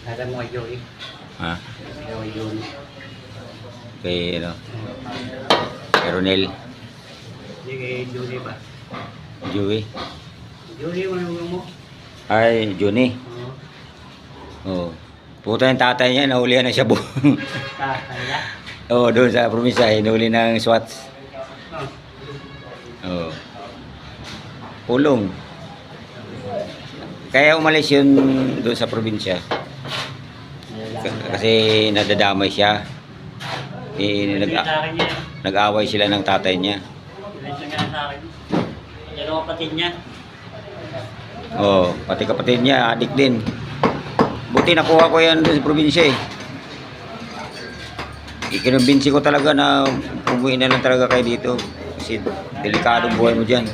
Alam mo kayo eh. Ha? Yun. Kay, ano? Kay Ronel. Hindi kay Julie ba? Joey. Julie, ano mo? Ay, Juni. Oo. Oh. Puta yung tatay niya, nahulihan na siya buong. Kaya? Oo, doon sa probinsya, hinuli ng SWAT. Oh. Oo. Pulong. Kaya umalis yun doon sa probinsya. Kasi nadadamay siya. Nag-away sila ng tatay niya. Ilan nga sa akin. Dalawa kapatid niya. Oo, pati kapatid niya, adik din. Buti nakuha ko yan doon sa probinsya eh. Ikinumbinsi ko talaga na umuwi na lang talaga kayo dito. Kasi delikadong buhay mo dyan.